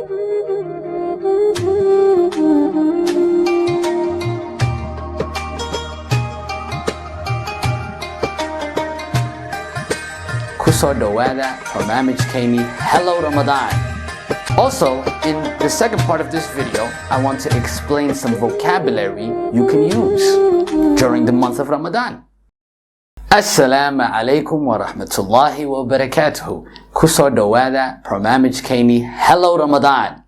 Kusoo dhawaada barnaamijkeeni Hello Ramadaan. Also, in the second part of this video, I want to explain some vocabulary you can use during the month of Ramadan. Assalamu alaikum wa rahmatullahi wa barakatuhu. Kusoo dhawaada barnaamijkeeni Hello Ramadan.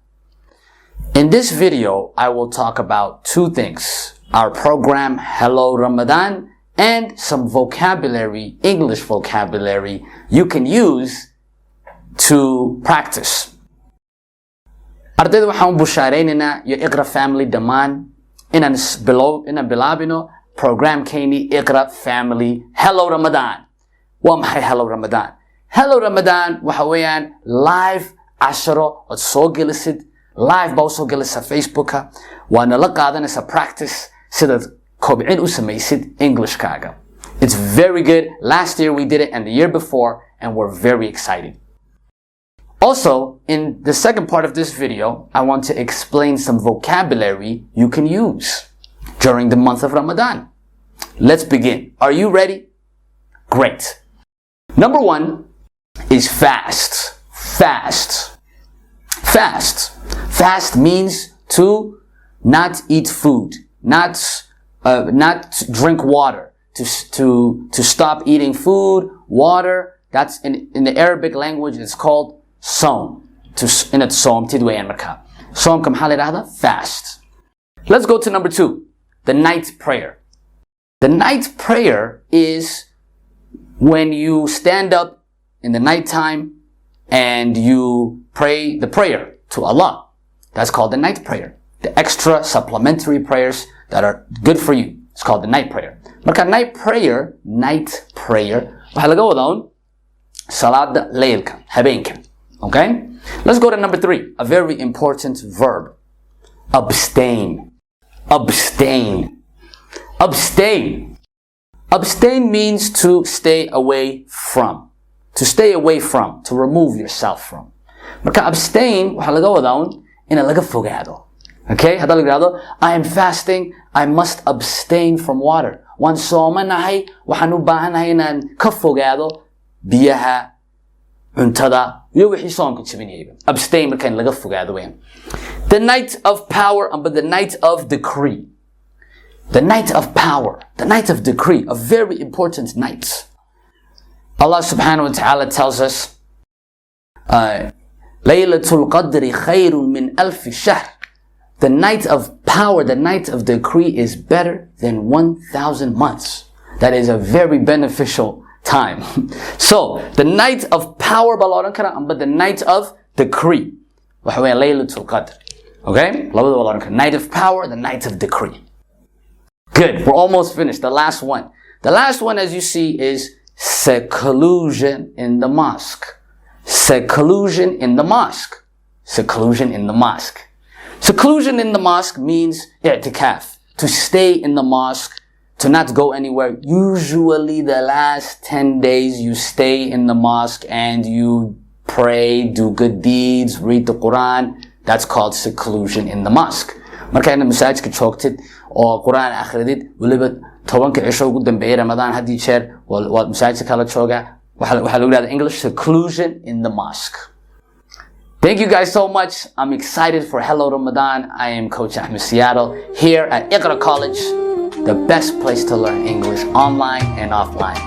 In this video, I will talk about two things: our program Hello Ramadan and some vocabulary, English vocabulary you can use to practice. Ardayda waxaan bushaareynayna iyo Iqra family dhammaan inaan bilaabino programkeeni Iqra family Hello Ramadan. Waa maxay Hello Ramadan? Hello Ramadan waxa weeyaan live casharo ood soo gelisid, live baa soo gelisa Facebooka, waana la qaadanaysa practice sida kobcin u samaysid Englishkaaga. It's very good. Last year we did it and the year before, and we're very excited. Also, in the second part of this video, I want to explain some vocabulary you can use during the month of Ramadan. Let's begin. Are you ready? Great. Number one is fast. Fast. Fast. Fast means to not eat food, not drink water, to stop eating food, water. That's in the Arabic language, it's called Som. In it Som tidwayan marka. Som ka maxaa la yiraahdaa? Fast. Let's go to number two, the night prayer. The night prayer is when you stand up in the nighttime and you pray the prayer to Allah. That's called the night prayer. The extra supplementary prayers that are good for you. It's called the night prayer. Marka night prayer, waxaa laga wadaa salaada leylka, habeenka. Okay? Let's go to number three, a very important verb. Abstain. Abstain. Abstain. Abstain means to stay away from. To stay away from. To remove yourself from. Marka abstain, waxaa laga wadaa ina laga fogaado. Okay? Hadda laga yiraahdo, I am fasting, I must abstain from water. Waan soomanahay, waxaan u baahanahay inaan ka fogaado biyaha, cuntada, iyo wixii soomka jabinayay. Abstain marka in laga fogaado weyn. The night of power, but the night of decree. The night of power, the night of decree, a very important night. Allah subhanahu wa ta'ala tells us, Laylatul Qadri khayrun min alfi shahr. The night of power, the night of decree is better than 1,000 months. That is a very beneficial time. So, the night of power, but the night of decree. Laylatul Qadr. Okay? Night of power, the night of decree. Good. We're almost finished. The last one. The last one, as you see, is seclusion in the mosque. Seclusion in the mosque. Seclusion in the mosque. Seclusion in the mosque means i'tikaf, to stay in the mosque, to not go anywhere. Usually the last 10 days you stay in the mosque and you pray, do good deeds, read the Quran. That's called seclusion in the mosque. Marka ina masaajidka joogtid oo Quran akhridid, waliba 10ka cisho ugu dambeeyay Ramadaan hadii jeer waa masaajidka kala jooga, waxa lagu yiraahdaa English seclusion in the mosque. Thank you guys so much. I'm excited for Hello Ramadan. I am Coach Ahmed Seattle here at Iqra College, the best place to learn English online and offline.